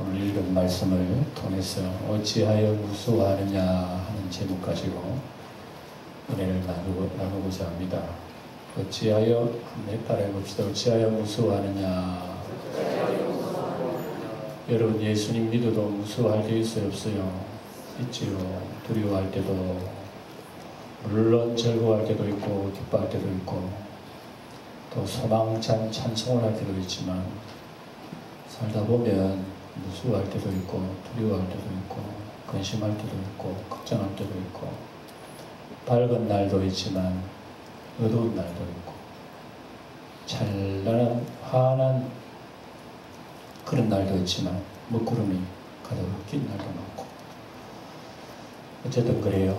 오늘 읽은 말씀을 통해서 어찌하여 무수하느냐 하는 제목 가지고 은혜를 나누고자 합니다. 어찌하여 한번 따라해봅시다. 어찌하여 무수하느냐. 여러분, 예수님 믿어도 무수할 때 있어요, 없어요? 있지요. 두려워할 때도, 물론 즐거워할 때도 있고 기뻐할 때도 있고 또 소망찬 찬송을 할 때도 있지만, 살다 보면 무수할 때도 있고 두려워할 때도 있고 근심할 때도 있고 걱정할 때도 있고, 밝은 날도 있지만 어두운 날도 있고, 찬란한 환한 그런 날도 있지만 먹구름이 가득 낀 날도 많고. 어쨌든 그래요.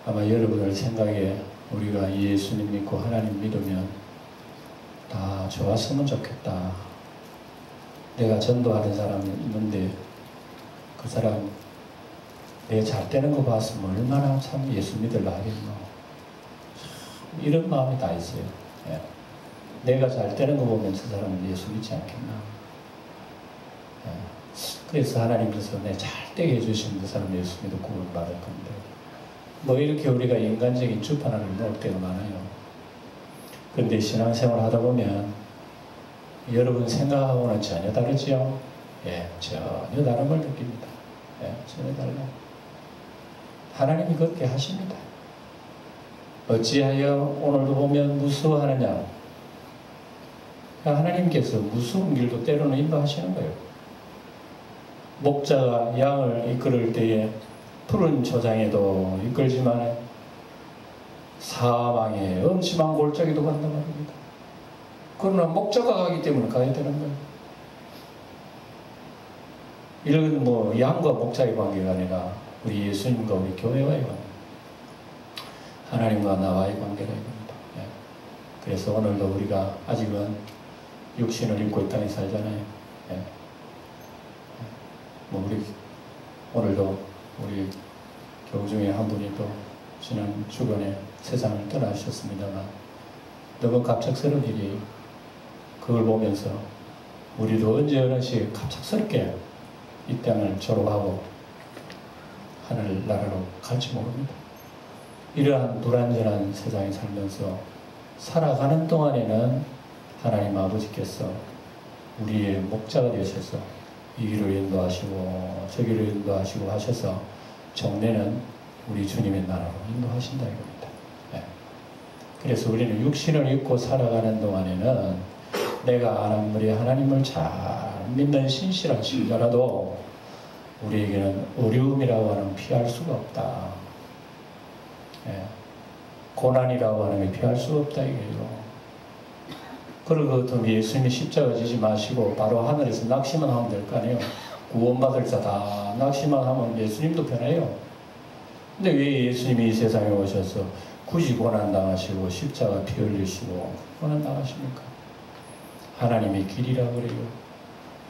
아마 여러분들 생각에 우리가 예수님 믿고 하나님 믿으면 다 좋았으면 좋겠다. 내가 전도하는 사람이 있는데 그 사람 내가 잘 되는 거 봤으면 얼마나 참 예수 믿으려 하겠노. 이런 마음이 다 있어요. 예. 내가 잘 되는 거 보면 저 사람은 예수 믿지 않겠나. 예. 그래서 하나님께서 내 잘 되게 해주시면 그 사람 예수 믿고 구원 받을 건데, 뭐 이렇게 우리가 인간적인 주판을 놓을 때가 많아요. 그런데 신앙생활 하다 보면 여러분 생각하고는 전혀 다르지요? 예, 전혀 다른 걸 느낍니다. 예, 전혀 달라요. 하나님이 그렇게 하십니다. 어찌하여 오늘도 보면 무수하느냐. 하나님께서 무수한 길도 때로는 인도하시는 거예요. 목자가 양을 이끌을 때에 푸른 초장에도 이끌지만 사망의 음침한 골짜기도 간단 말입니다. 그러나 목자가 가기 때문에 가야 되는 거예요. 이런 뭐 양과 목자의 관계가 아니라 우리 예수님과 우리 교회와의 관계, 하나님과 나와의 관계가 이겁니다. 예. 그래서 오늘도 우리가 아직은 육신을 입고 이 땅에 살잖아요. 예. 뭐 우리 오늘도 우리 교우 중에 한 분이 또 지난 주간에 세상을 떠나셨습니다만, 너무 갑작스러운 일이, 그걸 보면서 우리도 언제 어느 시에 갑작스럽게 이 땅을 졸업하고 하늘나라로 갈지 모릅니다. 이러한 불안전한 세상에 살면서 살아가는 동안에는 하나님 아버지께서 우리의 목자가 되셔서 이 길을 인도하시고 저 길을 인도하시고 하셔서 정례는 우리 주님의 나라로 인도하신다 이겁니다. 네. 그래서 우리는 육신을 입고 살아가는 동안에는 내가 아무리 하나님을 잘 믿는 신실한 신자라도 우리에게는 어려움이라고 하는 피할 수가 없다. 예. 고난이라고 하는 게 피할 수가 없다 이거예요. 그리고 예수님이 십자가 지지 마시고 바로 하늘에서 낚시만 하면 될 거 아니에요. 구원받을 자 다 낚시만 하면 예수님도 편해요. 근데 왜 예수님이 이 세상에 오셔서 굳이 고난당하시고 십자가 피 흘리시고 고난당하십니까? 하나님의 길이라 그래요.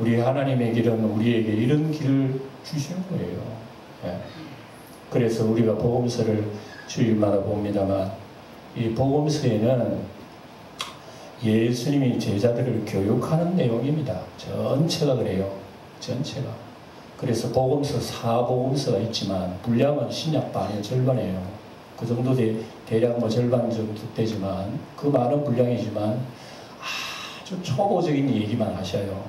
우리 하나님의 길은 우리에게 이런 길을 주신 거예요. 예. 그래서 우리가 복음서를 주일마다 봅니다만, 이 복음서에는 예수님이 제자들을 교육하는 내용입니다. 전체가 그래요. 전체가. 그래서 복음서 4복음서가 있지만 분량은 신약 반의 절반이에요. 그 정도 대략 뭐 절반 정도 되지만, 그 많은 분량이지만 아주 초보적인 얘기만 하셔요.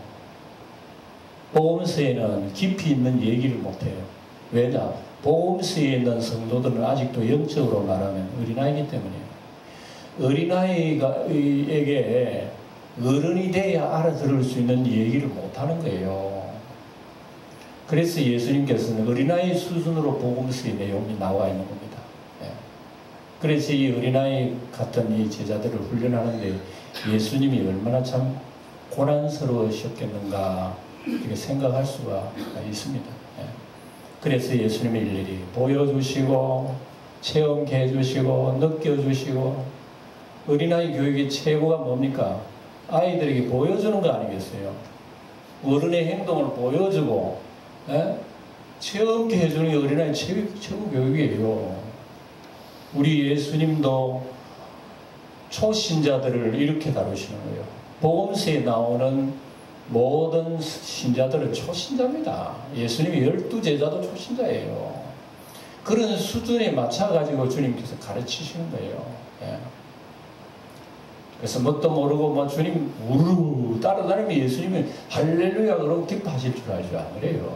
복음서에는 깊이 있는 얘기를 못해요. 왜냐? 복음서에 있는 성도들은 아직도 영적으로 말하면 어린아이기 때문이에요. 어린아이에게 어른이 돼야 알아들을 수 있는 얘기를 못하는 거예요. 그래서 예수님께서는 어린아이 수준으로 복음서의 내용이 나와 있는 겁니다. 예. 그래서 이 어린아이 같은 이 제자들을 훈련하는데 예수님이 얼마나 참 고난스러우셨겠는가 이렇게 생각할 수가 있습니다. 예. 그래서 예수님이 일일이 보여주시고 체험케 해주시고 느껴주시고, 어린아이 교육의 최고가 뭡니까? 아이들에게 보여주는 거 아니겠어요? 어른의 행동을 보여주고, 예? 체험케 해주는 게 어린아이 최고 교육이에요. 우리 예수님도 초신자들을 이렇게 다루시는 거예요. 복음서에 나오는 모든 신자들은 초신자입니다. 예수님이 12제자도 초신자예요. 그런 수준에 맞춰가지고 주님께서 가르치시는 거예요. 예. 그래서 뭣도 모르고 뭐 주님 우르르 따라다니면 예수님이 할렐루야 그러고 기뻐하실 줄 알죠. 안 그래요.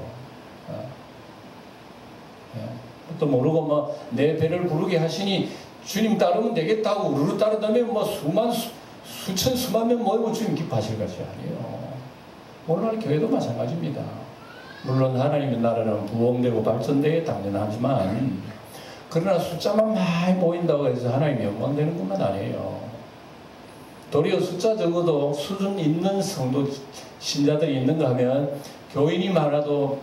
예. 뭣도 모르고 뭐 내 배를 부르게 하시니 주님 따르면 되겠다고 우르르 따라다니면 뭐 수천 수만 명 모이면 주님 기뻐하실 것이 아니에요. 오늘날 교회도 마찬가지입니다. 물론 하나님의 나라는 부흥되고 발전되게 당연하지만 그러나 숫자만 많이 모인다고 해서 하나님이 영광되는 것만 아니에요. 도리어 숫자 적어도 수준 있는 성도 신자들이 있는가 하면 교인이 많아도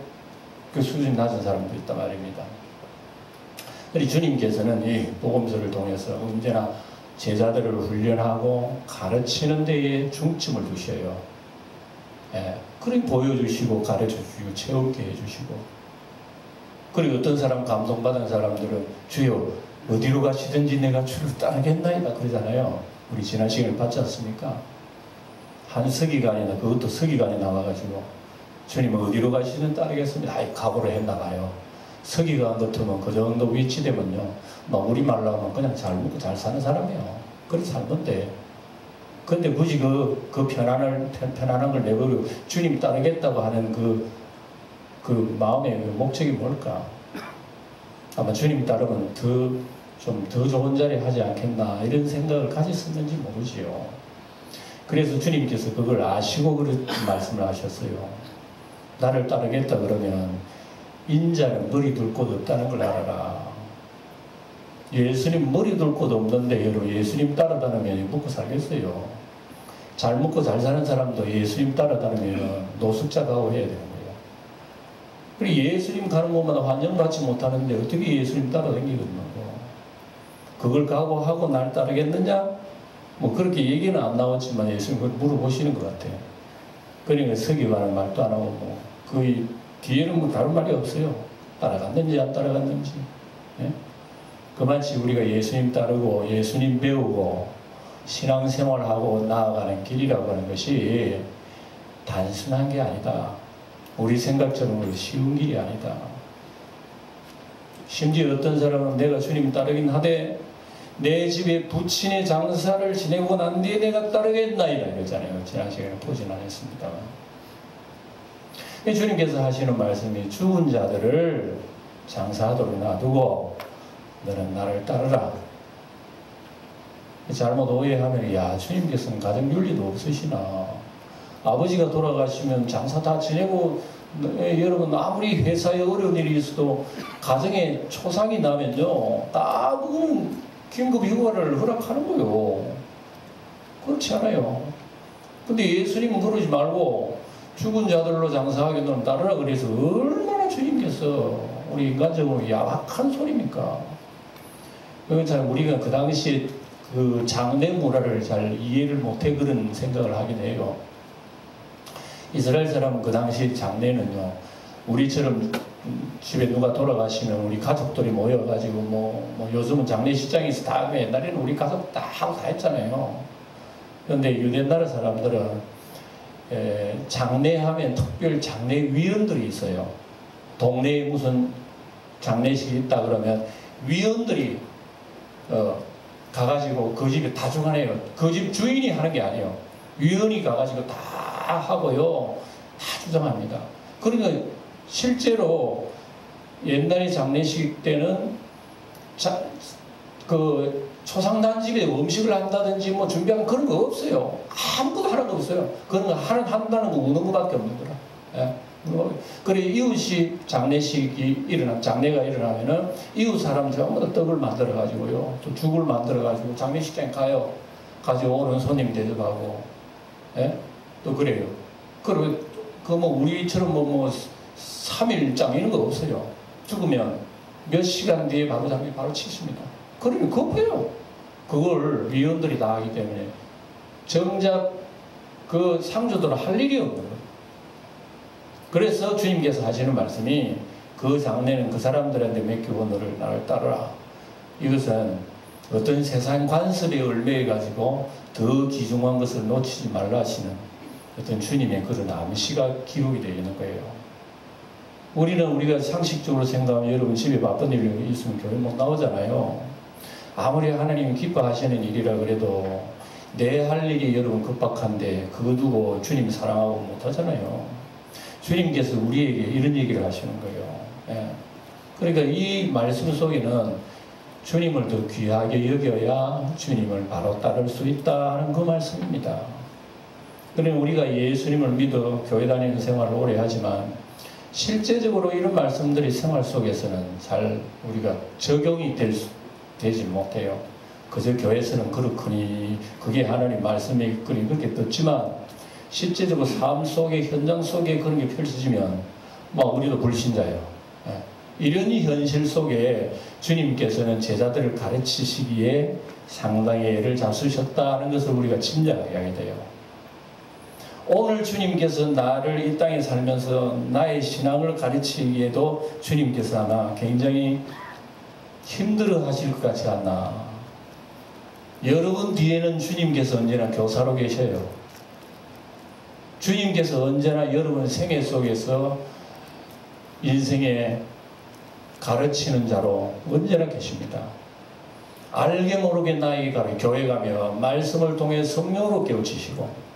그 수준이 낮은 사람도 있단 말입니다. 그리고 주님께서는 이 복음서를 통해서 언제나 제자들을 훈련하고 가르치는 데에 중점을 두셔요. 예, 그렇게 보여주시고 가르쳐주시고 채울게 해주시고, 그리고 어떤 사람 감동받은 사람들은 주여 어디로 가시든지 내가 주를 따르겠나이다 그러잖아요. 우리 지난 시간에 봤지 않습니까? 한 서기관이나 그것도 서기관이 나와가지고 주님 어디로 가시든 따르겠습니다. 아이 각오를 했나 봐요. 서기관 같으면 그 정도 위치되면요 막 우리말로 하면 그냥 잘 먹고 잘 사는 사람이에요. 그렇게 살면 돼. 근데 굳이 그 편안한 걸 내버리고 주님 따르겠다고 하는 그 마음의 목적이 뭘까? 아마 주님 따르면 좀 더 좋은 자리 하지 않겠나 이런 생각을 가졌었는지 모르지요. 그래서 주님께서 그걸 아시고 그렇게 말씀을 하셨어요. 나를 따르겠다 그러면 인자는 머리 둘 곳 없다는 걸 알아라. 예수님 머리 둘 곳 없는데 여러분 예수님 따라다니면 먹고 살겠어요. 잘 먹고 잘 사는 사람도 예수님 따라다니면 노숙자 가고 해야 되는 거예요. 그리고 예수님 가는 곳마다 환영받지 못하는데 어떻게 예수님 따라다니겠냐고. 그걸 각오하고 날 따르겠느냐? 뭐 그렇게 얘기는 안 나왔지만 예수님 그걸 물어보시는 것 같아요. 그러니까 서기관은 말도 안 하고 뭐 그 뒤에는 뭐 다른 말이 없어요. 따라갔는지 안 따라갔는지. 예? 그만치 우리가 예수님 따르고 예수님 배우고 신앙생활하고 나아가는 길이라고 하는 것이 단순한 게 아니다. 우리 생각처럼 쉬운 길이 아니다. 심지어 어떤 사람은 내가 주님 따르긴 하되 내 집에 부친의 장사를 지내고 난 뒤에 내가 따르겠나이다 이랬잖아요. 지난 시간에 보진 않았습니다만. 주님께서 하시는 말씀이 죽은 자들을 장사하도록 놔두고 너는 나를 따르라. 잘못 오해하면 야 주님께서는 가정윤리도 없으시나. 아버지가 돌아가시면 장사 다 지내고 여러분 아무리 회사에 어려운 일이 있어도 가정에 초상이 나면요 다 그거는 긴급 휴가를 허락하는 거예요. 그렇지 않아요. 근데 예수님은 그러지 말고 죽은 자들로 장사하게 너는 따르라 그래서 얼마나 주님께서 우리 인간적으로 야박한 소리입니까? 그건 잘 우리가 그 당시에 그 장례 문화를 잘 이해를 못해 그런 생각을 하긴 해요. 이스라엘 사람은 그 당시 장례는요 우리처럼 집에 누가 돌아가시면 우리 가족들이 모여가지고 뭐 요즘은 장례식장에서 다 하면 옛날에는 우리 가족 다 하고 다 했잖아요. 그런데 유대 나라 사람들은 장례하면 특별 장례위원들이 있어요. 동네에 무슨 장례식이 있다 그러면 위원들이 가가지고 그 집에 다 주관해요. 그 집 주인이 하는 게 아니에요. 위원이 가가지고 다 하고요. 다 주장합니다. 그러니까 실제로 옛날에 장례식 때는 그 초상단 집에 음식을 한다든지 뭐 준비하는 그런 거 없어요. 아무것도 하나도 없어요. 그런 거 한다는 거 우는 것밖에 없는 거라. 예. 그래 이웃이 장례가 일어나면은 이웃 사람들 전부 다 떡을 만들어 가지고요, 또 죽을 만들어 가지고 장례식장에 가요. 가지고 오는 손님 대접하고, 예? 또 그래요. 그리고 뭐 우리처럼 뭐 3일장 이런 거 없어요. 죽으면 몇 시간 뒤에 바로 장례 바로 치십니다. 그러면 급해요. 그걸 위원들이 다 하기 때문에 정작 그 상주들은 할 일이 없는 거예요. 그래서 주님께서 하시는 말씀이 그 장례는 그 사람들한테 맡기고 너를 나를 따르라. 이것은 어떤 세상 관습에 얽매여 가지고 더 귀중한 것을 놓치지 말라 하시는 어떤 주님의 그런 암시가 기록이 되어 있는 거예요. 우리가 상식적으로 생각하면 여러분 집에 바쁜 일이 있으면 교회 못 나오잖아요. 아무리 하나님이 기뻐하시는 일이라 그래도 내 할 일이 여러분 급박한데 그거 두고 주님 사랑하고 못 하잖아요. 주님께서 우리에게 이런 얘기를 하시는 거예요. 예. 그러니까 이 말씀 속에는 주님을 더 귀하게 여겨야 주님을 바로 따를 수 있다 하는 그 말씀입니다. 그러니 우리가 예수님을 믿어 교회 다니는 생활을 오래 하지만 실제적으로 이런 말씀들이 생활 속에서는 잘 우리가 적용이 되지 못해요. 그저 교회에서는 그렇거니 그게 하나님 말씀이 그렇게 듣지만 실제적으로 삶 속에 현장 속에 그런 게 펼쳐지면 우리도 불신자예요. 이런 현실 속에 주님께서는 제자들을 가르치시기에 상당히 애를 잡수셨다는 것을 우리가 짐작하게 돼요. 오늘 주님께서 나를 이 땅에 살면서 나의 신앙을 가르치기에도 주님께서 아마 굉장히 힘들어 하실 것 같지 않나. 여러분 뒤에는 주님께서 언제나 교사로 계셔요. 주님께서 언제나 여러분 생애 속에서 인생에 가르치는 자로 언제나 계십니다. 알게 모르게 나에게 교회 가면 말씀을 통해 성령으로 깨우치시고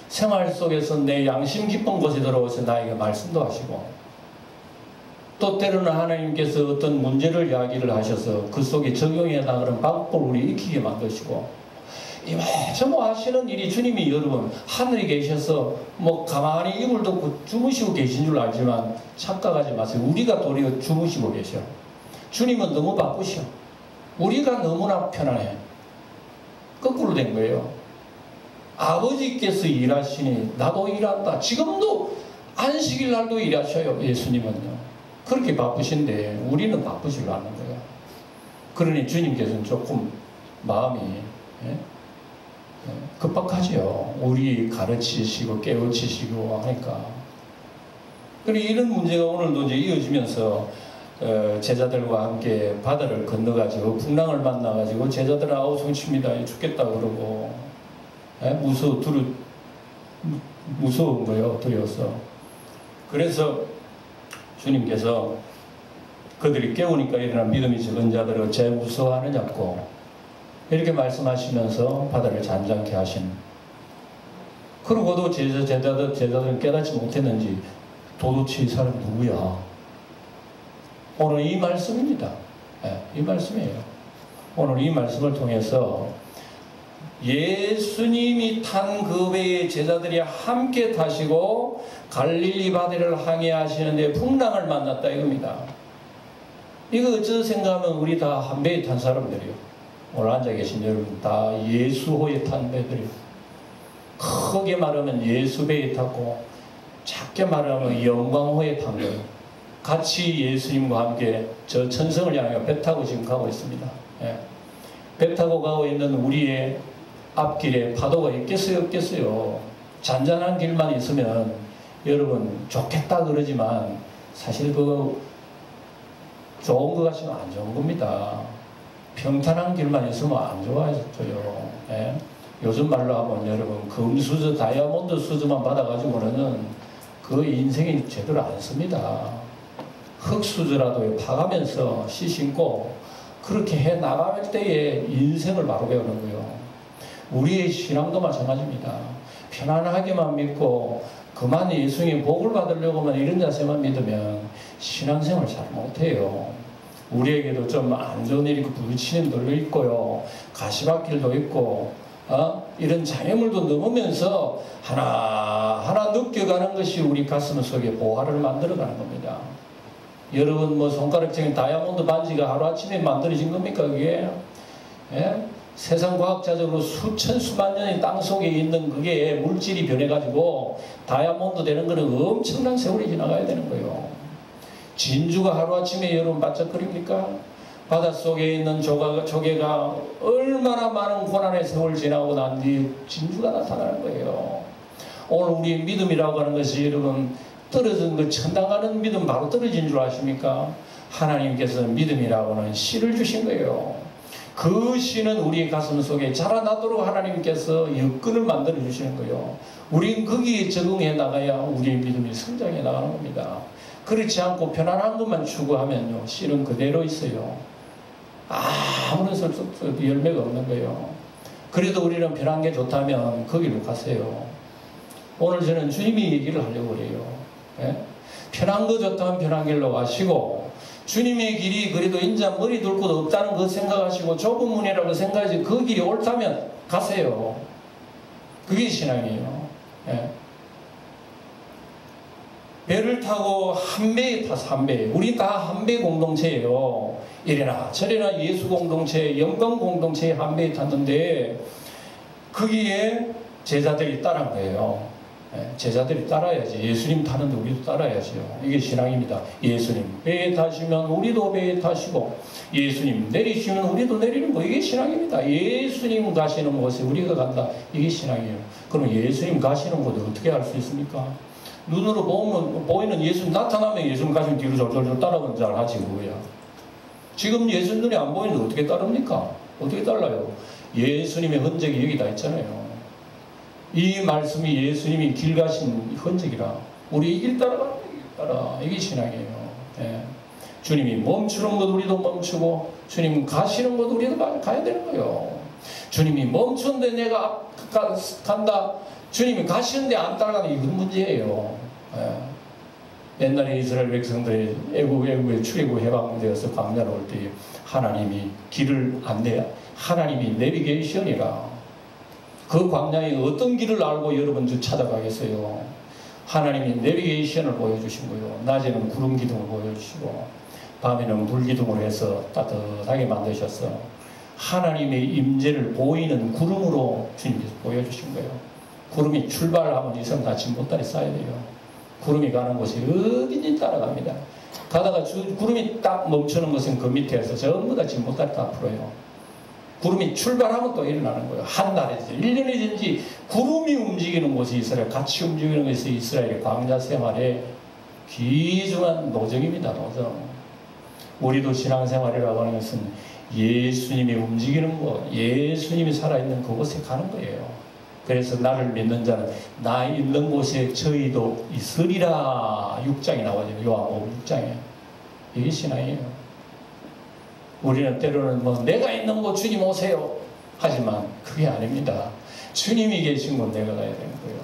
생활 속에서 내 양심 깊은 곳에 들어오셔서 나에게 말씀도 하시고 또 때로는 하나님께서 어떤 문제를 이야기를 하셔서 그 속에 적용해 나가는 방법을 우리 익히게 만드시고 이모저모 하시는 일이 주님이 여러분 하늘에 계셔서 가만히 이불 덮고 주무시고 계신 줄 알지만 착각하지 마세요. 우리가 도리어 주무시고 계셔. 주님은 너무 바쁘셔. 우리가 너무나 편안해. 거꾸로 된 거예요. 아버지께서 일하시니 나도 일한다. 지금도 안식일 날도 일하셔요. 예수님은요. 그렇게 바쁘신데 우리는 바쁘질 않는 거예요. 그러니 주님께서는 조금 마음이 급박하죠. 우리 가르치시고 깨우치시고 하니까. 그리고 이런 문제가 오늘도 이제 이어지면서 제자들과 함께 바다를 건너가지고 풍랑을 만나가지고 제자들은 아우 성칩니다. 죽겠다 그러고 무서운 거예요. 두려워서. 그래서 주님께서 그들이 깨우니까 일어난 믿음이 적은 자들을 어찌 무서워하느냐고 이렇게 말씀하시면서 바다를 잔잔케 하신. 그러고도 제자들은 깨닫지 못했는지 도대체 이 사람 누구야? 오늘 이 말씀입니다. 이 말씀이에요. 오늘 이 말씀을 통해서 예수님이 탄 그 배에 제자들이 함께 타시고 갈릴리 바다를 항해하시는데 풍랑을 만났다 이겁니다. 이거 어쩌 생각하면 우리 다 한 배에 탄 사람들이요. 오늘 앉아 계신 여러분 다 예수호에 탄 배들이요. 크게 말하면 예수배에 탔고 작게 말하면 영광호에 탄 거예요. 같이 예수님과 함께 저 천성을 향해 배 타고 지금 가고 있습니다. 배 타고 가고 있는 우리의 앞길에 파도가 있겠어요 없겠어요? 잔잔한 길만 있으면 여러분 좋겠다 그러지만 사실 그거 좋은 거 같지만 안 좋은 겁니다. 평탄한 길만 있으면 안 좋아져요. 요즘 말로 하면 여러분 금수저 다이아몬드 수저만 받아가지고는 그 인생이 제대로 안 씁니다. 흙수저라도 파가면서 씨 신고 그렇게 해 나갈 때에 인생을 바로 배우는 거예요. 우리의 신앙도 마찬가지입니다. 편안하게만 믿고 그만 예수님의 복을 받으려고만 이런 자세만 믿으면 신앙생활 잘 못해요. 우리에게도 좀 안 좋은 일이 부딪히는 돌도 있고요. 가시밭길도 있고 이런 장애물도 넘으면서 하나하나 느껴가는 것이 우리 가슴 속에 보화를 만들어가는 겁니다. 여러분 손가락적인 다이아몬드 반지가 하루아침에 만들어진 겁니까 그게? 세상 과학자적으로 수천 수만 년의 땅속에 있는 그게 물질이 변해가지고 다이아몬드 되는 거는 엄청난 세월이 지나가야 되는 거예요. 진주가 하루아침에 여러분 반짝거립니까? 바닷속에 있는 조개가 얼마나 많은 고난의 세월 지나고 난 뒤에 진주가 나타나는 거예요. 오늘 우리 믿음이라고 하는 것이 여러분 떨어진 그 천당 가는 믿음 바로 떨어진 줄 아십니까? 하나님께서 믿음이라고는 씨를 주신 거예요. 그 씨는 우리의 가슴 속에 자라나도록 하나님께서 여건을 만들어 주시는 거예요. 우린 거기에 적응해 나가야 우리의 믿음이 성장해 나가는 겁니다. 그렇지 않고 편안한 것만 추구하면요, 씨는 그대로 있어요. 아무런 열매가 없는 거예요. 그래도 우리는 편한 게 좋다면 거기로 가세요. 오늘 저는 주님이 얘기를 하려고 그래요. 예? 편한 거 좋다면 편한 길로 가시고, 주님의 길이 그래도 인자 머리 둘 곳 없다는 거 생각하시고 좁은 문이라고 생각하지 그 길이 옳다면 가세요. 그게 신앙이에요. 예. 배를 타고 한 배에 타서 한 배. 우리 다 한 배 공동체예요. 이래나 저래나 예수 공동체, 영광 공동체에 한 배에 탔는데 거기에 제자들이 따른 거예요. 제자들이 따라야지. 예수님 타는데 우리도 따라야죠. 이게 신앙입니다. 예수님 배에 타시면 우리도 배에 타시고, 예수님 내리시면 우리도 내리는 거, 이게 신앙입니다. 예수님 가시는 곳에 우리가 간다, 이게 신앙이에요. 그럼 예수님 가시는 곳을 어떻게 알 수 있습니까? 눈으로 보이는 예수님 나타나면 예수님 가시면 뒤로 졸졸졸 따라오는 줄 알지 그거야. 지금 예수님 눈에 안 보이는데 어떻게 따릅니까? 어떻게 따라요? 예수님의 흔적이 여기 다 있잖아요. 이 말씀이 예수님이 길 가신 흔적이라 우리 이 길 따라가는 길 따라, 이게 신앙이에요. 예. 주님이 멈추는 것 우리도 멈추고, 주님 가시는 것 우리도 가야 되는 거예요. 주님이 멈추는데 내가 간다, 주님이 가시는데 안 따라가는 이건 문제예요. 예. 옛날에 이스라엘 백성들이 애국에 출애굽 해방되어서 광야로 올 때 하나님이 길을 하나님이 내비게이션이라, 그 광야에 어떤 길을 알고 여러분 찾아가겠어요? 하나님이 내비게이션을 보여주신 거예요. 낮에는 구름 기둥을 보여주시고 밤에는 불 기둥으로 해서 따뜻하게 만드셨어. 하나님의 임재를 보이는 구름으로 주님께서 보여주신 거예요. 구름이 출발하면 이 사람 다 진보다리 쌓여야 돼요. 구름이 가는 곳이 어딘지 따라갑니다. 가다가 구름이 딱 멈추는 것은 그 밑에서 전부 다 진보다리 다 풀어요. 구름이 출발하면 또 일어나는 거예요. 한 달이든지 1년이든지 구름이 움직이는 곳이 이스라엘, 같이 움직이는 것이 이스라엘의 광야 생활의 귀중한 노정입니다. 노정. 우리도 신앙생활이라고 하는 것은 예수님이 움직이는 곳, 예수님이 살아있는 그곳에 가는 거예요. 그래서 나를 믿는 자는 나 있는 곳에 저희도 있으리라 6장이 나와요. 요한복음 6장에. 이게 신앙이에요. 우리는 때로는 내가 있는 곳 주님 오세요 하지만 그게 아닙니다. 주님이 계신 곳 내가 가야 되는 거예요.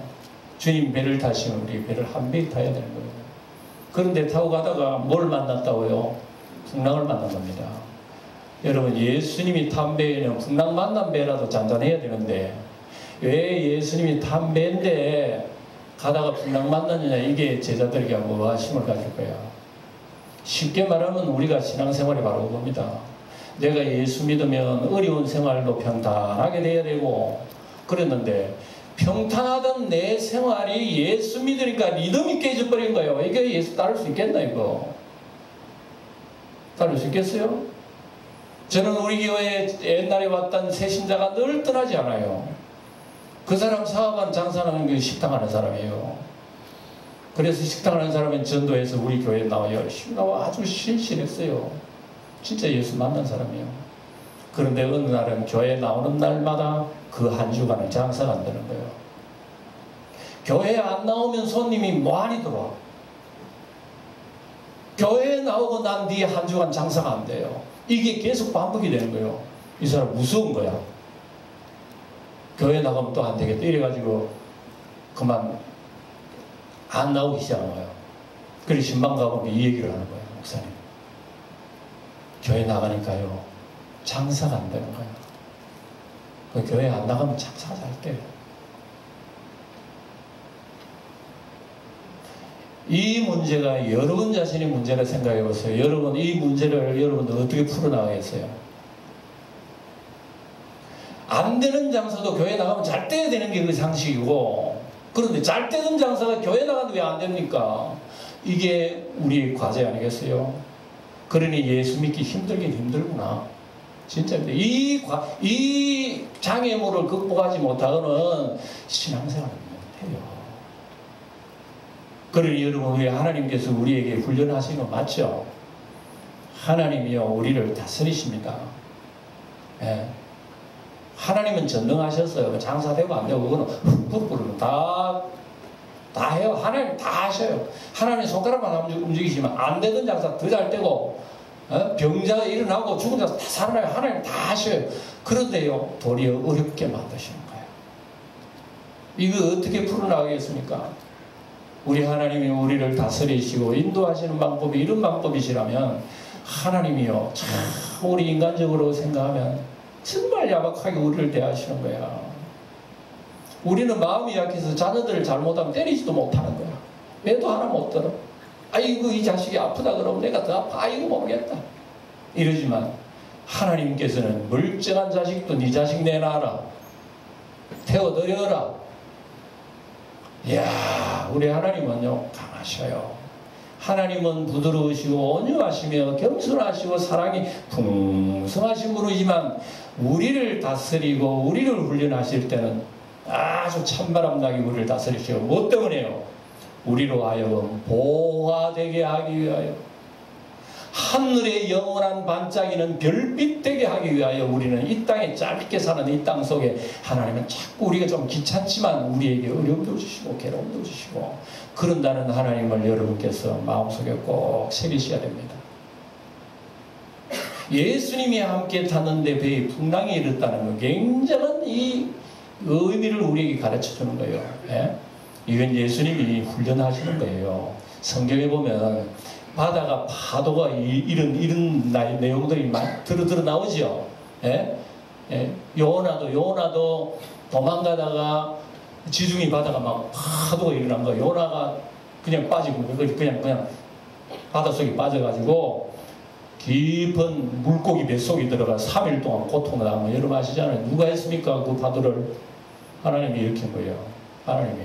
주님 배를 타시면 우리 배를 한 배 타야 되는 거예요. 그런데 타고 가다가 뭘 만났다고요? 풍랑을 만난 겁니다. 여러분, 예수님이 탄 배에는 풍랑 만난 배라도 잔잔해야 되는데 왜 예수님이 탄 배인데 가다가 풍랑 만났느냐, 이게 제자들에게 무엇심을 가질 거야. 쉽게 말하면 우리가 신앙생활이 바로 그겁니다. 내가 예수 믿으면 어려운 생활도 평탄하게 돼야 되고 그랬는데 평탄하던 내 생활이 예수 믿으니까 리듬이 깨져버린 거예요. 이게 예수 따를 수 있겠나 이거? 따를 수 있겠어요? 저는 우리 교회에 옛날에 왔던 새신자가 늘 떠나지 않아요. 그 사람 사업한 장사하는 게 식당하는 사람이에요. 그래서 식당하는 사람은 전도해서 우리 교회에 나와 열심히 나와 아주 신실했어요. 진짜 예수 만난 사람이에요. 그런데 어느 날은 교회에 나오는 날마다 그 한 주간은 장사가 안 되는 거예요. 교회에 안 나오면 손님이 많이 들어와. 교회에 나오고 난 뒤에 한 주간 장사가 안 돼요. 이게 계속 반복이 되는 거예요. 이 사람 무서운 거야. 교회 나가면 또 안 되겠다 이래가지고 그만 안 나오기 시작한 거예요. 그래서 신방 가보면 이 얘기를 하는 거예요. 목사님, 교회 나가니까요 장사가 안 되는 거예요. 그 교회 안 나가면 장사가 잘 돼요. 이 문제가 여러분 자신의 문제라 생각해 보세요. 여러분, 이 문제를 여러분들 어떻게 풀어나가겠어요? 안 되는 장사도 교회 나가면 잘 돼야 되는 게 그 상식이고, 그런데 잘 되는 장사가 교회 나가는데 왜 안 됩니까? 이게 우리의 과제 아니겠어요? 그러니 예수 믿기 힘들긴 힘들구나. 진짜 이 장애물을 극복하지 못하고는 신앙생활을 못해요. 그러니 여러분, 왜 하나님께서 우리에게 훈련하시는 거 맞죠? 하나님이요 우리를 다스리십니다. 예. 하나님은 전능하셨어요. 장사되고 안 되고 그거는 훅훅 다 해요. 하나님 다 하셔요. 하나님 손가락만 움직이시면 안 되던 장사 더 잘 되고 병자가 일어나고 죽은 자가 다 살아나요. 하나님 다 하셔요. 그런데요 도리어 어렵게 만드시는 거예요. 이거 어떻게 풀어나가겠습니까? 우리 하나님이 우리를 다스리시고 인도하시는 방법이 이런 방법이시라면 하나님이요 참 우리 인간적으로 생각하면 정말 야박하게 우리를 대하시는 거야. 우리는 마음이 약해서 자녀들을 잘못하면 때리지도 못하는 거야. 왜도 하나 못 들어. 아이고 이 자식이 아프다 그러면 내가 더 아파. 아이고 모르겠다. 이러지만 하나님께서는 멀쩡한 자식도 네 자식 내놔라. 태워드려라. 이야 우리 하나님은요 강하셔요. 하나님은 부드러우시고 온유하시며 겸손하시고 사랑이 풍성하신 분이지만 우리를 다스리고 우리를 훈련하실 때는 아주 찬바람나게 우리를 다스리시고 뭐 때문에요? 우리로 하여금 보화되게 하기 위하여 하늘의 영원한 반짝이는 별빛 되게 하기 위하여 우리는 이 땅에 짧게 사는 이 땅 속에 하나님은 자꾸 우리가 좀 귀찮지만 우리에게 어려움도 주시고 괴로움도 주시고 그런다는 하나님을 여러분께서 마음속에 꼭 새기셔야 됩니다. 예수님이 함께 탔는데 배에 풍랑이 일었다는 건 굉장한 이 의미를 우리에게 가르쳐주는 거예요. 예? 이건 예수님이 훈련하시는 거예요. 성경에 보면 바다가 파도가 이런 내용들이 막 드러 나오죠. 예? 예? 요나도 도망가다가 지중해 바다가 막 파도가 일어난 거예요. 요나가 그냥 빠지고 그냥 바닷속에 빠져가지고 깊은 물고기 뱃속에 들어가 3일 동안 고통을 당하고 여러분 아시잖아요. 누가 했습니까? 그 파도를 하나님이 일으킨 거예요. 하나님이.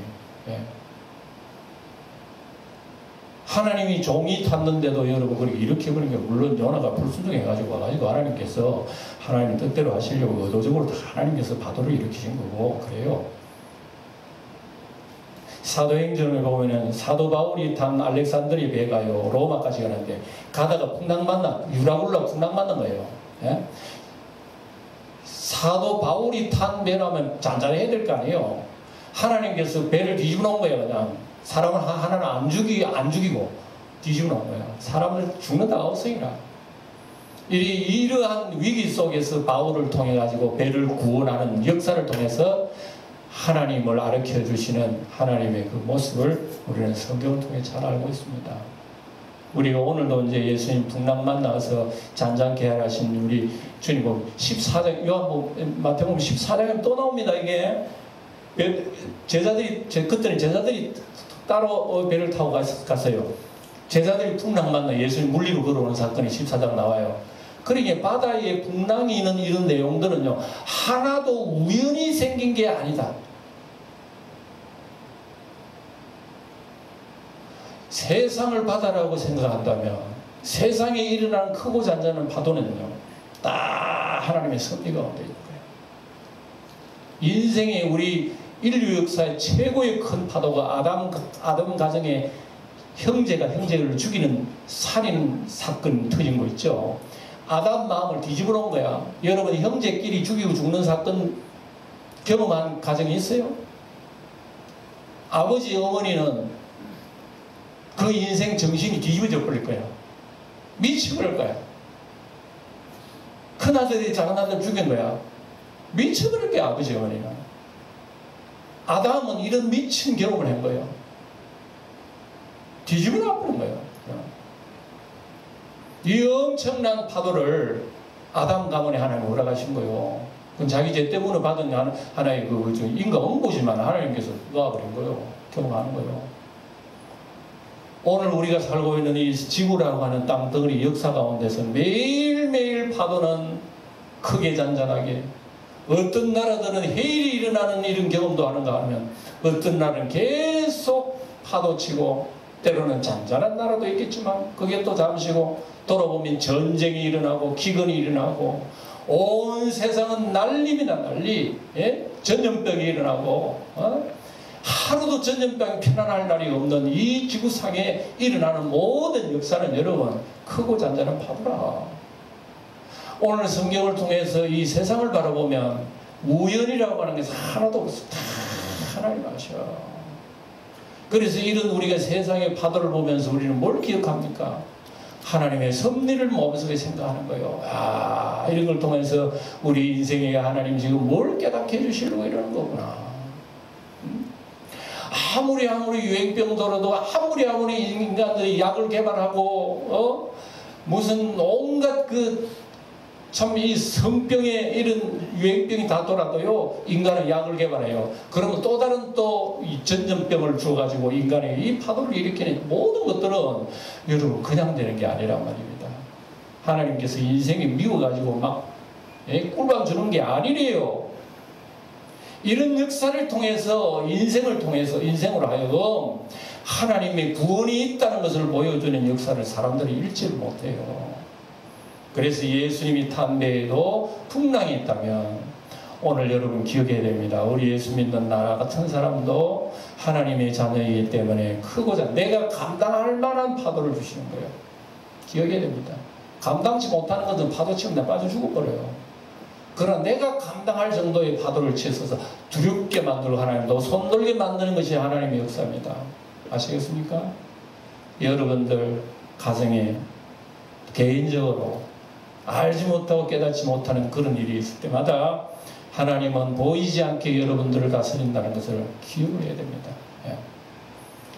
예. 하나님이 종이 탔는데도 여러분 그렇게 이렇게 버린 게 물론 요나가 불순종해가지고 와가지고 하나님께서 하나님 뜻대로 하시려고 의도적으로 다 하나님께서 파도를 일으키신 거고 그래요. 사도행전을 보면은 사도 바울이 탄 알렉산드리아 배가요 로마까지 가는데 가다가 풍랑 유라굴라 풍랑 만난 거예요. 예? 사도 바울이 탄 배라면 잔잔해야 될 거 아니에요. 하나님께서 배를 뒤집어 놓은 거예요. 그냥 사람을 하나는 안 죽이고 뒤집어 놓은 거예요. 사람을 죽는다가 없으니까. 이러한 위기 속에서 바울을 통해 가지고 배를 구원하는 역사를 통해서 하나님을 가르쳐 주시는 하나님의 그 모습을 우리는 성경을 통해 잘 알고 있습니다. 우리가 오늘도 이제 예수님 풍랑 만나서 잔잔케 하신 우리 주님 보면 14장 마태복음 14장에 또 나옵니다. 이게 그때는 제자들이 따로 배를 타고 갔어요. 제자들이 풍랑 만나 예수님 물리로 걸어오는 사건이 14장 나와요. 그러니까 바다에 풍랑이 있는 이런 내용들은요 하나도 우연히 생긴 게 아니다. 세상을 바다라고 생각한다면 세상에 일어나는 크고 잔잔한 파도는요 다 하나님의 섭리 가운데 있는 거예요. 인생의 우리 인류 역사의 최고의 큰 파도가 아담 가정의 형제를 죽이는 살인 사건이 터진 거 있죠. 아담 마음을 뒤집어 놓은 거야. 여러분 형제끼리 죽이고 죽는 사건 경험한 가정이 있어요? 아버지 어머니는 그 인생 정신이 뒤집어져 버릴 거야. 미쳐버릴 거야. 큰아들이 작은아들 죽인 거야. 미쳐버릴 거야 아버지 어머니는. 아담은 이런 미친 경험을 한 거예요. 뒤집어 놔버린 거예요. 이 엄청난 파도를 아담 가문에 하나님 허락하신 거예요. 그건 자기 죄 때문에 받은 하나의 그 인간 응보지만 하나님께서 놓아버린 거예요. 경험하는 거예요. 오늘 우리가 살고 있는 이 지구라고 하는 땅덩어리 역사 가운데서 매일매일 파도는 크게 잔잔하게 어떤 나라들은 해일이 일어나는 이런 경험도 하는가 하면 어떤 나라는 계속 파도치고 때로는 잔잔한 나라도 있겠지만 그게 또 잠시고 돌아보면 전쟁이 일어나고 기근이 일어나고 온 세상은 난립니다. 난리. 예? 전염병이 일어나고 하루도 전염병이 편안할 날이 없는 이 지구상에 일어나는 모든 역사는 여러분 크고 잔잔한 파도라. 오늘 성경을 통해서 이 세상을 바라보면 우연이라고 하는 것은 하나도 없어. 다 하나님 아셔. 그래서 이런 우리가 세상의 파도를 보면서 우리는 뭘 기억합니까? 하나님의 섭리를 마음속에 생각하는 거예요. 아, 이런 걸 통해서 우리 인생에 하나님 지금 뭘 깨닫게 해주시려고 이러는 거구나. 아무리 유행병 돌아도 아무리 인간들이 약을 개발하고 무슨 온갖 참 이 성병의 이런 유행병이 다 돌아도요, 인간은 약을 개발해요. 그러면 또 다른 이 전염병을 주어가지고 인간의 이 파도를 일으키는 모든 것들은 여러분 그냥 되는 게 아니란 말입니다. 하나님께서 인생이 미워가지고 막 꿀밤 주는 게 아니래요. 이런 역사를 통해서 인생으로 하여금 하나님의 구원이 있다는 것을 보여주는 역사를 사람들이 읽지를 못해요. 그래서 예수님이 탄 배에도 풍랑이 있다면 오늘 여러분 기억해야 됩니다. 우리 예수 믿는 나라 같은 사람도 하나님의 자녀이기 때문에 크고자 내가 감당할 만한 파도를 주시는 거예요. 기억해야 됩니다. 감당치 못하는 것은 파도 치면 다 빠져 죽어버려요. 그러나 내가 감당할 정도의 파도를 치셔서 두렵게 만들고 하나님도 손들게 만드는 것이 하나님의 역사입니다. 아시겠습니까? 여러분들 가정에 개인적으로 알지 못하고 깨닫지 못하는 그런 일이 있을 때마다 하나님은 보이지 않게 여러분들을 다스린다는 것을 기억을 해야 됩니다.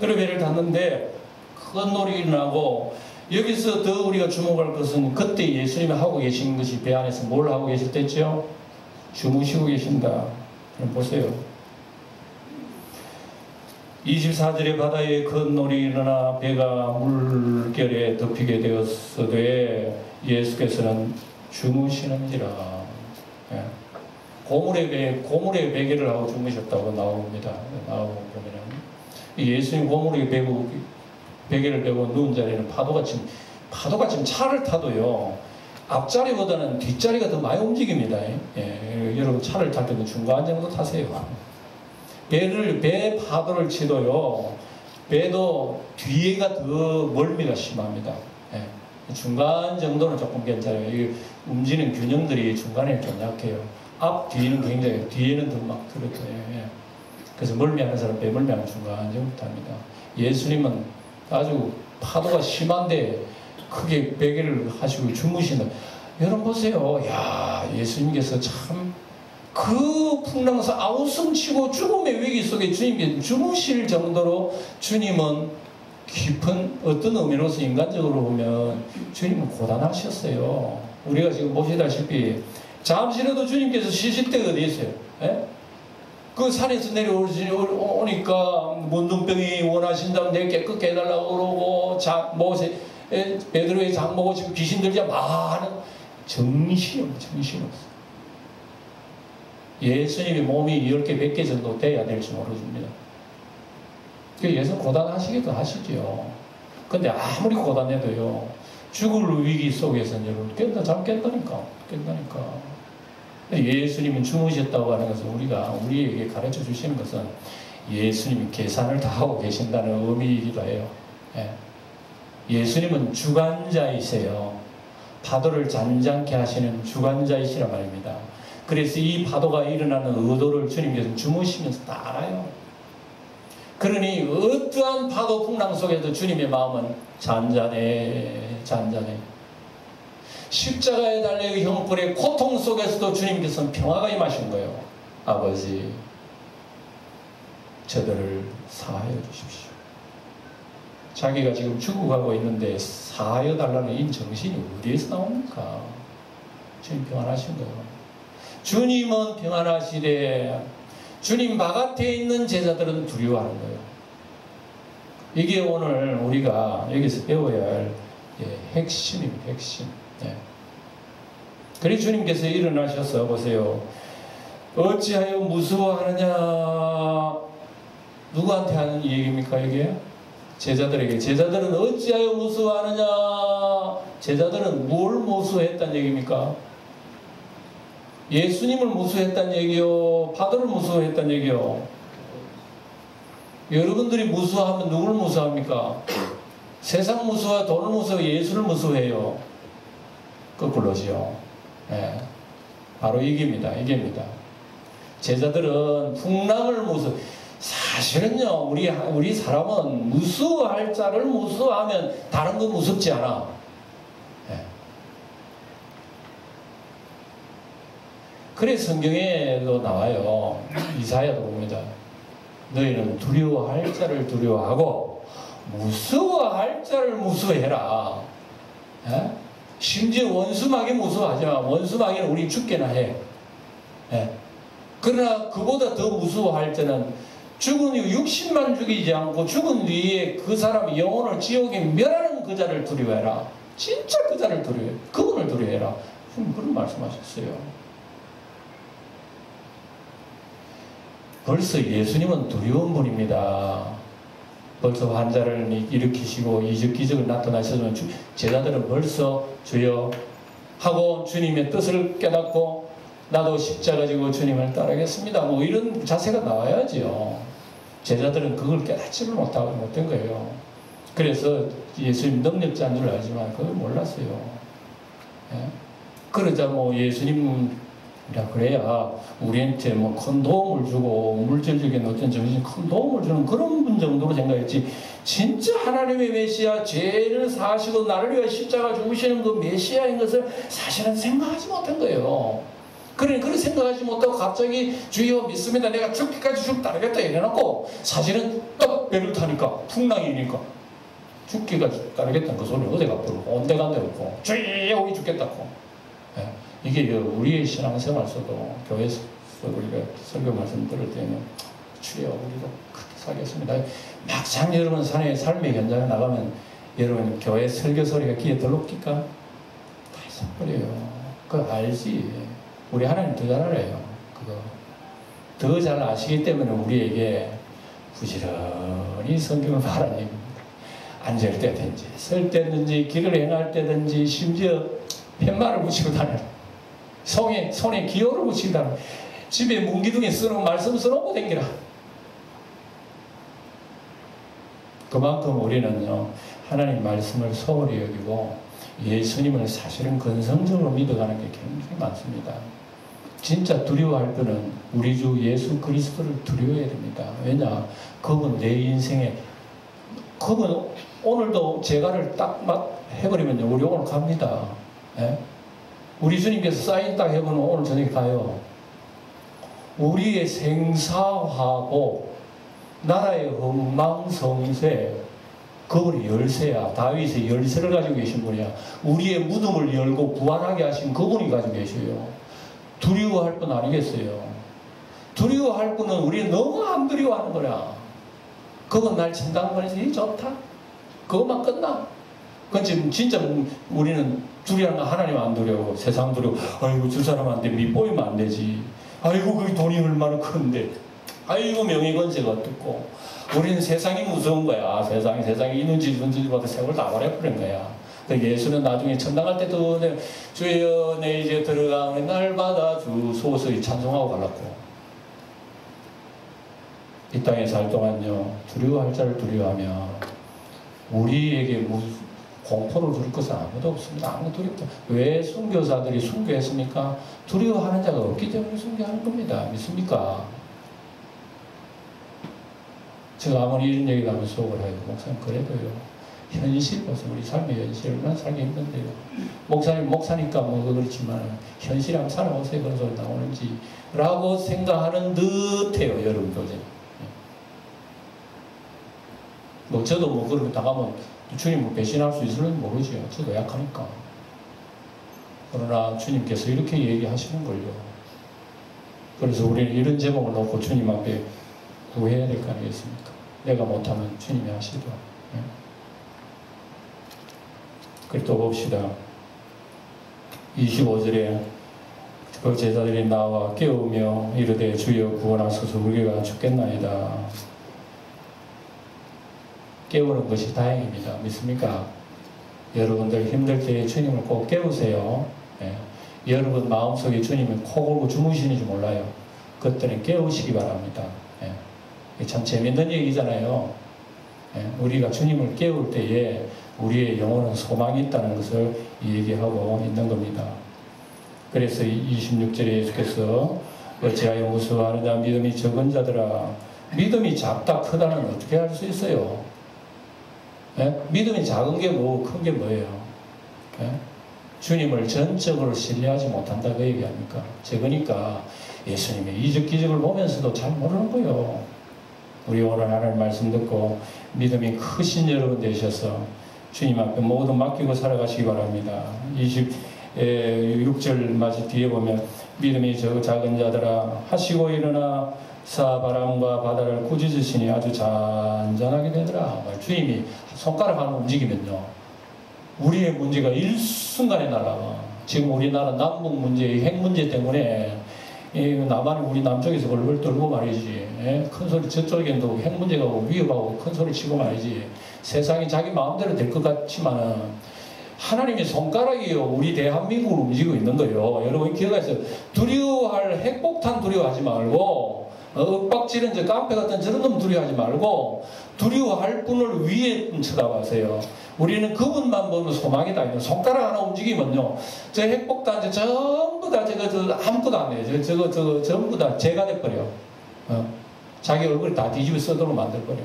그리고 배를 탔는데 큰 놀이 일어나고 여기서 더 우리가 주목할 것은 그때 예수님이 하고 계신 것이 배 안에서 뭘 하고 계실 때죠? 주무시고 계신다. 그럼 보세요. 24절에 바다에 큰 놀이 일어나 배가 물결에 덮이게 되었으되 예수께서는 주무시는지라. 고물에 베개를 하고 주무셨다고 나옵니다. 나오고 보면은 예수님 고물에 베개를 베고 누운 자리에는 파도가 지금 차를 타도요, 앞자리보다는 뒷자리가 더 많이 움직입니다. 여러분 차를 탈 때는 중간 정도 타세요. 배 파도를 치도요, 배도 뒤에가 더 멀미가 심합니다. 중간 정도는 조금 괜찮아요. 이 움직이는 균형들이 중간에 좀 약해요. 앞, 뒤는 굉장히, 뒤에는 더 막 그렇죠. 그래서 멀미하는 사람, 배멀미하는 중간 정도 탑니다. 예수님은 아주 파도가 심한데 크게 베개를 하시고 주무신다. 여러분 보세요. 야, 예수님께서 참 그 풍랑에서 아우성치고 죽음의 위기 속에 주님께 주무실 정도로 주님은 깊은 어떤 의미로서 인간적으로 보면 주님은 고단하셨어요. 우리가 지금 보시다시피 잠시라도 주님께서 쉬실 때가 어디 있어요? 그 산에서 내려오니까 문둥병이 원하신다면 내 깨끗게 해달라고 그러고 베드로의 장 보고 지금 귀신 들자 많은 정신이 없어. 예수님의 몸이 10개, 100개 정도 돼야 될지 모르겠습니다. 예수 고단하시기도 하시죠. 근데 아무리 고단해도요, 죽을 위기 속에서는 여러분 잠 깬다니까. 예수님이 주무셨다고 하는 것은 우리에게 가르쳐 주시는 것은 예수님이 계산을 다 하고 계신다는 의미이기도 해요. 예수님은 주관자이세요. 파도를 잔잔케 하시는 주관자이시란 말입니다. 그래서 이 파도가 일어나는 의도를 주님께서 주무시면서 다 알아요. 그러니 어떠한 파도 풍랑 속에도 주님의 마음은 잔잔해. 십자가에 달려 형벌의 고통 속에서도 주님께서는 평화가 임하신 거예요. 아버지, 저들을 사하여 주십시오. 자기가 지금 죽어가고 있는데 사하여 달라는 이 정신이 어디에서 나옵니까? 주님 평안하신 거예요. 주님은 평안하시되 주님 바깥에 있는 제자들은 두려워하는 거예요. 이게 오늘 우리가 여기서 배워야 할 핵심입니다. 핵심. 그래서 주님께서 일어나셔서 보세요. 어찌하여 무서워하느냐. 누구한테 하는 얘기입니까 이게? 제자들에게. 제자들은 어찌하여 무서워하느냐. 제자들은 뭘 무서워했다는 얘기입니까? 예수님을 무서워했다는 얘기요? 파도를 무서워했다는 얘기요? 여러분들이 무서워하면 누구를 무서워합니까? 세상 무서워, 돈을 무서워, 예수를 무서워해요. 거꾸로지요. 예, 바로 이깁니다. 제자들은 풍랑을 사실은요, 우리 사람은 무서워할 자를 무서워하면 다른 거 무섭지 않아. 예. 그래서 성경에도 나와요. 이사야도 봅니다. 너희는 두려워할 자를 두려워하고 무서워할 자를 무서워해라. 예? 심지어 원수마귀 무서워하지 마. 원수마귀는 우리 죽게나 해. 예? 그러나 그보다 더 무서워할 때는 죽은 이후 60만 죽이지 않고 죽은 뒤에 그 사람의 영혼을 지옥에 멸하는 그 자를 두려워해라. 진짜 그 자를 두려워해. 그분을 두려워해라. 그런 말씀하셨어요. 벌써 예수님은 두려운 분입니다. 벌써 환자를 일으키시고 이적기적을 나타나셨으면 제자들은 벌써 주여 하고 주님의 뜻을 깨닫고 나도 십자가 지고 주님을 따르겠습니다. 뭐 이런 자세가 나와야지요. 제자들은 그걸 깨닫지를 못된 거예요. 그래서 예수님 능력자인 줄 알지만 그걸 몰랐어요. 예? 그러자 뭐 예수님이라 그래야 우리한테 뭐 큰 도움을 주고 물질적인 어떤 정신 큰 도움을 주는 그런 분 정도로 생각했지, 진짜 하나님의 메시아, 죄를 사시고 나를 위해 십자가 죽으시는 그 메시아인 것을 사실은 생각하지 못한 거예요. 그렇게 생각하지 못하고 갑자기 주여 믿습니다, 내가 죽기까지 따르겠다 이래놓고 사실은 딱 배를 타니까 풍랑이니까 죽기까지 따르겠다는 그 소리를 어디가 부르고 온데간데 없고 주여 우리 죽겠다고. 예. 이게 우리의 신앙생활 속도 교회에서 우리가 설교 말씀 들을 때는 주여 우리도 그렇게 살겠습니다. 막상 여러분 삶의 현장에 나가면 여러분 교회 설교 소리가 귀에 들어옵니까? 다 잊어버려요. 그거 알지. 우리 하나님 더 잘 알아요. 그거 더 잘 아시기 때문에 우리에게 부지런히 성경을 말하는 얘기입니다. 앉을 때든지 설 때든지 길을 행할 때든지 심지어 팻말을 붙이고 다녀라. 손에 기호를 붙이고 다녀라. 집에 문기둥에 쓰는 말씀 써놓고 다니라. 그만큼 우리는요 하나님 말씀을 소홀히 여기고 예수님을 사실은 근성적으로 믿어가는 게 굉장히 많습니다. 진짜 두려워할 때는 우리 주 예수 그리스도를 두려워해야 됩니다. 왜냐? 그분 내 인생에 그분 오늘도 제가를 딱 해버리면요 우리 오늘 갑니다. 예? 우리 주님께서 사인 딱 해보면 오늘 저녁에 가요. 우리의 생사하고 나라의 흥망성쇠 그분이 열쇠야. 다윗의 열쇠를 가지고 계신 분이야. 우리의 무덤을 열고 부활하게 하신 그분이 가지고 계셔요. 두려워할 분 아니겠어요? 두려워할 분은 우리 너무 안 두려워하는 거야. 그건 날 진단번에서 이 좋다? 그것만 끝나? 그건 지금 진짜 우리는 두려워하는 건 하나님 안 두려워. 세상 두려워. 아이고 저 사람한테 밑보이면 안 되지. 아이고 그 돈이 얼마나 큰데. 아이고 명예건세가 어떻고. 우리는 세상이 무서운 거야. 세상이 있는지 없는지보다 세월 다 버려버린 거야. 예수는 나중에 천당 갈 때도 주여 내 이제 들어가는 날 받아주소서 찬송하고 가려고. 이 땅에 살 동안요 두려워할 자를 두려워하면 우리에게 공포를 줄 것은 아무도 없습니다. 아무도 두렵다. 왜 순교사들이 순교했습니까? 두려워하는 자가 없기 때문에 순교하는 겁니다. 믿습니까? 제가 아무리 이런 얘기를 하면 속을 해요. 목사님 그래도요. 현실 보세요. 우리 삶의 현실 얼마나 살기 힘든데요. 목사님 목사니까 뭐 그렇지만 현실에 한번 살아보세요. 그런 소리 나오는지 라고 생각하는 듯해요. 여러분 교제. 뭐 저도 뭐 그렇게 나가면 주님을 배신할 수 있을지 모르죠. 저도 약하니까. 그러나 주님께서 이렇게 얘기하시는 걸요. 그래서 우리는 이런 제목을 놓고 주님 앞에 구해야 될 거 아니겠습니까? 내가 못하면 주님이 하시죠. 네. 그리고 또 봅시다. 25절에 그 제자들이 나와 깨우며 이르되 주여 구원하소서 우리가 죽겠나이다. 깨우는 것이 다행입니다. 믿습니까? 여러분들 힘들 때 주님을 꼭 깨우세요. 네. 여러분 마음속에 주님이 코 골고 주무시는지 몰라요. 그때는 깨우시기 바랍니다. 네. 참 재밌는 얘기잖아요. 네. 우리가 주님을 깨울 때에 우리의 영혼은 소망이 있다는 것을 얘기하고 있는 겁니다. 그래서 26절에 예수께서 어찌하여 무서워하느냐 믿음이 적은 자들아. 믿음이 작다 크다는 어떻게 할 수 있어요? 예? 믿음이 작은 게 뭐 큰 게 뭐예요? 예? 주님을 전적으로 신뢰하지 못한다 그 얘기 아닙니까? 적으니까 예수님의 이적 기적을 보면서도 잘 모르는 거예요. 우리 오늘 하나님 말씀 듣고 믿음이 크신 여러분 되셔서 주님 앞에 모두 맡기고 살아가시기 바랍니다. 26절 마치 뒤에 보면 믿음이 작은 자들아 하시고 일어나 바람과 바다를 꾸짖으시니 아주 잔잔하게 되더라. 주님이 손가락 하나 움직이면요 우리의 문제가 일순간에 날아가. 지금 우리나라 남북 문제, 핵 문제 때문에 남한이 우리 남쪽에서 벌벌 떨고 말이지. 큰 소리 저쪽에도 핵 문제가 위협하고 큰 소리 치고 말이지. 세상이 자기 마음대로 될 것 같지만은 하나님의 손가락이요 우리 대한민국을 움직이고 있는 거예요. 여러분 기억하세요. 두려워할 핵폭탄 두려워하지 말고 윽박지른 저 깡패 같은 저런 놈 두려워하지 말고 두려워할 분을 위에 쳐다보세요. 우리는 그분만 보면 소망이다. 손가락 하나 움직이면요 저 핵폭탄 저 전부 다 저거 아무것도 안 해요. 저거 전부 다 죄가 돼버려. 자기 얼굴 다 뒤집어 쓰도록 만들어버려.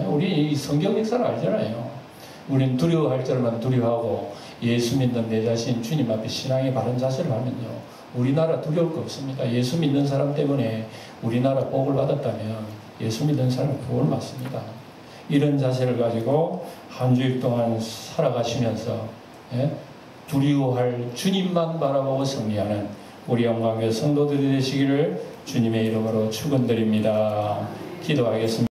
우리 이 성경 역사를 알잖아요. 우리는 두려워할 줄만 두려워하고 예수 믿는 내 자신 주님 앞에 신앙의 바른 자세를 하면요 우리나라 두려울 거 없습니다. 예수 믿는 사람 때문에 우리나라 복을 받았다면 예수 믿는 사람은 복을 받습니다. 이런 자세를 가지고 한 주일 동안 살아가시면서 두려워할 주님만 바라보고 승리하는 우리 영광의 성도들이 되시기를 주님의 이름으로 축원드립니다. 기도하겠습니다.